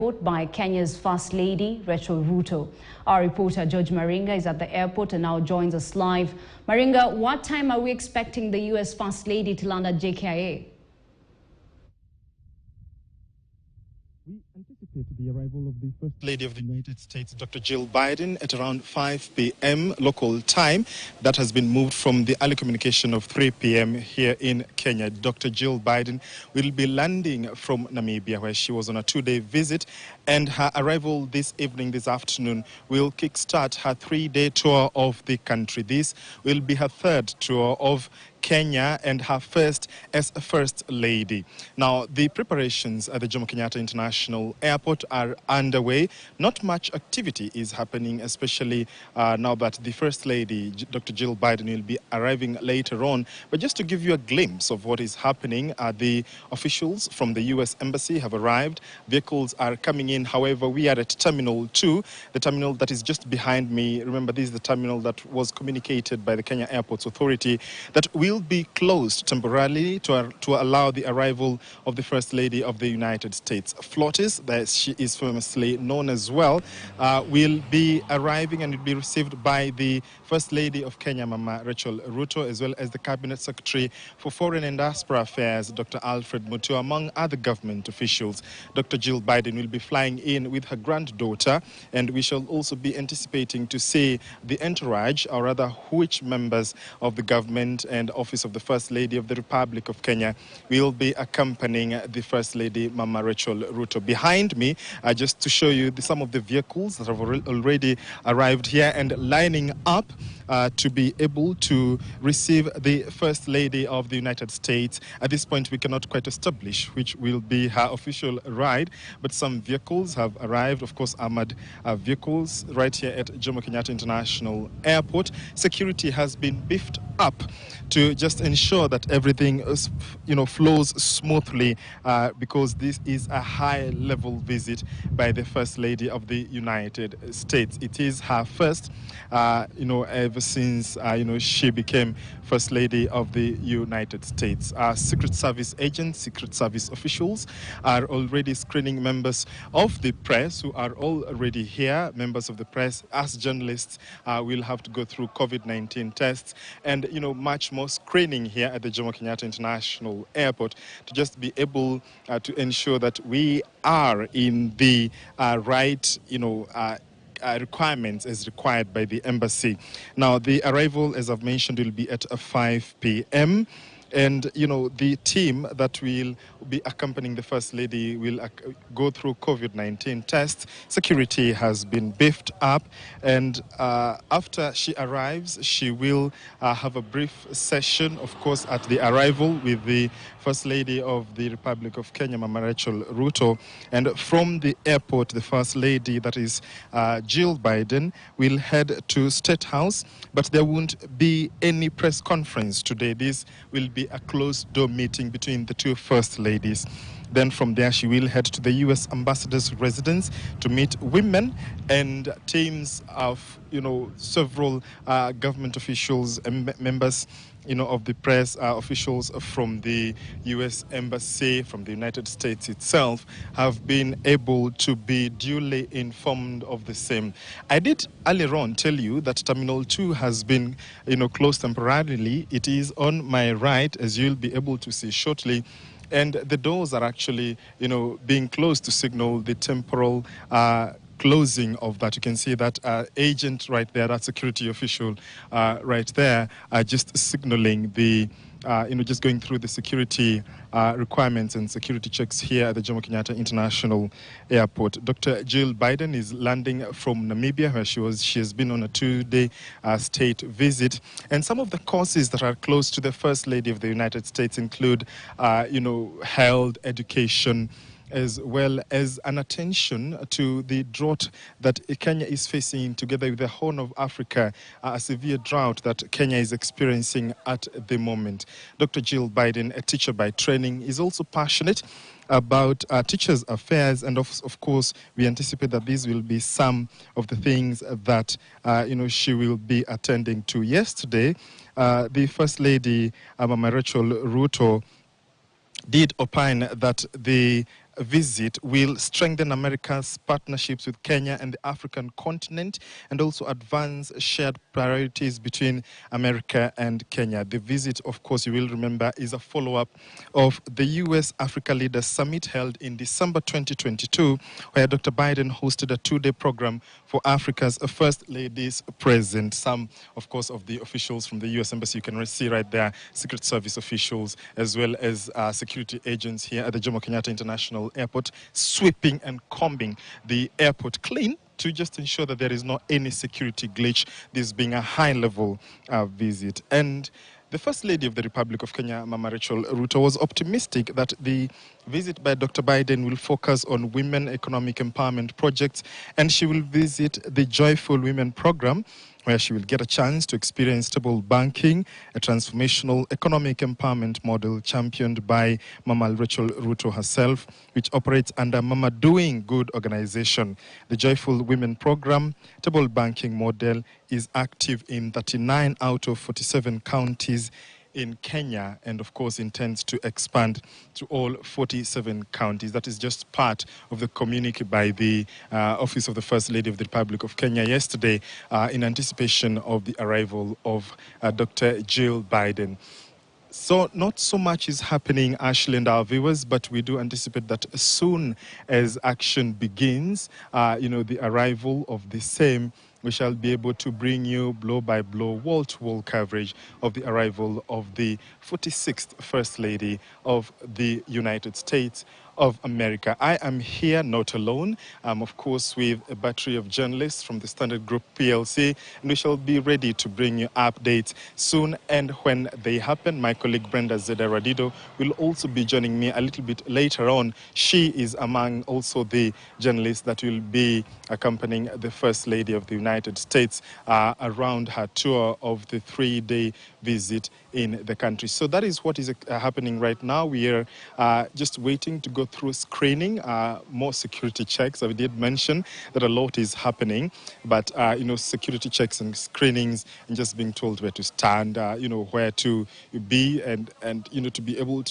By Kenya's First Lady, Rachel Ruto. Our reporter, George Maringa, is at the airport and now joins us live. Maringa, what time are we expecting the U.S. First Lady to land at JKIA? We anticipate the arrival of the First Lady of the United States, Dr. Jill Biden, at around 5 p.m. local time. That has been moved from the early communication of 3 p.m. here in Kenya. Dr. Jill Biden will be landing from Namibia, where she was on a two-day visit, and her arrival this evening, this afternoon, will kickstart her three-day tour of the country. This will be her third tour of Kenya and her first as a First Lady. Now, the preparations at the Jomo Kenyatta International Airport are underway. Not much activity is happening, especially now that the First Lady, Dr. Jill Biden, will be arriving later on. But just to give you a glimpse of what is happening, the officials from the U.S. Embassy have arrived. Vehicles are coming in. However, we are at Terminal 2, the terminal that is just behind me. Remember, this is the terminal that was communicated by the Kenya Airports Authority that will be closed temporarily to allow the arrival of the First Lady of the United States. Flotis, that she is famously known as well, will be arriving and will be received by the First Lady of Kenya, Mama Rachel Ruto, as well as the Cabinet Secretary for Foreign and Diaspora Affairs, Dr. Alfred Mutua, among other government officials. Dr. Jill Biden will be flying in with her granddaughter, and we shall also be anticipating to see the entourage, or rather which members of the government and Office of the First Lady of the Republic of Kenya will be accompanying the First Lady, Mama Rachel Ruto. Behind me, just to show you some of the vehicles that have already arrived here and lining up to be able to receive the First Lady of the United States. At this point, we cannot quite establish which will be her official ride, but some vehicles have arrived, of course, armored vehicles right here at Jomo Kenyatta International Airport. Security has been beefed up to just ensure that everything is, flows smoothly, because this is a high-level visit by the First Lady of the United States. It is her first, ever since, she became First Lady of the United States. Secret Service agents, Secret Service officials are already screening members of the press who are already here. Members of the press, as journalists, will have to go through COVID-19 tests and, much more screening here at the Jomo Kenyatta International Airport to just be able to ensure that we are in the right, requirements as required by the embassy. Now, the arrival, as I've mentioned, will be at 5 p.m. And, the team that will be accompanying the First Lady will go through COVID-19 tests. Security has been beefed up. And after she arrives, she will have a brief session, of course, at the arrival with the First Lady of the Republic of Kenya, Mama Rachel Ruto. And from the airport, the First Lady, that is Jill Biden, will head to State House. But there won't be any press conference today. This will be a closed-door meeting between the two First Ladies. Then from there, she will head to the U.S. Ambassador's residence to meet women and teams of, several government officials and members, of the press, officials from the U.S. Embassy, from the United States itself, have been able to be duly informed of the same. I did earlier on tell you that Terminal 2 has been, closed temporarily. It is on my right, as you'll be able to see shortly. And the doors are actually, being closed to signal the temporal closing of that. You can see that agent right there, that security official right there, just signaling the, just going through the security requirements and security checks here at the Jomo Kenyatta International Airport. Dr. Jill Biden is landing from Namibia, where she has been on a two-day state visit. And some of the courses that are close to the First Lady of the United States include, health, education, as well as an attention to the drought that Kenya is facing, together with the Horn of Africa, a severe drought that Kenya is experiencing at the moment. Dr. Jill Biden, a teacher by training, is also passionate about teachers' affairs, and of course, we anticipate that these will be some of the things that she will be attending to. Yesterday, the First Lady, Mama Rachel Ruto, did opine that the visit will strengthen America's partnerships with Kenya and the African continent, and also advance shared priorities between America and Kenya. The visit, of course, you will remember, is a follow-up of the U.S.-Africa Leaders Summit held in December 2022, where Dr. Biden hosted a two-day program for Africa's first ladies present. Some, of course, of the officials from the U.S. Embassy, you can see right there, Secret Service officials, as well as security agents here at the Jomo Kenyatta International Airport, sweeping and combing the airport clean to just ensure that there is not any security glitch, this being a high-level visit. And the First Lady of the Republic of Kenya, Mama Rachel Ruto, was optimistic that the visit by Dr. Biden will focus on women economic empowerment projects, and she will visit the Joyful Women program, where she will get a chance to experience stable banking, a transformational economic empowerment model championed by Mama Rachel Ruto herself, which operates under Mama Doing Good organization. The Joyful Women program, stable banking model, is active in 39 out of 47 counties in Kenya, and of course intends to expand to all 47 counties. That is just part of the communique by the Office of the First Lady of the Republic of Kenya yesterday in anticipation of the arrival of Dr. Jill Biden. So not so much is happening, Ashley and our viewers, but we do anticipate that as soon as action begins, the arrival of the same, we shall be able to bring you blow-by-blow, wall-to-wall coverage of the arrival of the 46th First Lady of the United States of America. I am here not alone. I'm, of course, with a battery of journalists from the Standard Group PLC, and we shall be ready to bring you updates soon and when they happen. My colleague Brenda Zeda Radido will also be joining me a little bit later on. She is among also the journalists that will be accompanying the First Lady of the United States around her tour of the 3-day visit in the country. So that is what is happening right now. We are just waiting to go through screening, more security checks. I did mention that a lot is happening, but security checks and screenings, and just being told where to stand, where to be, and to be able to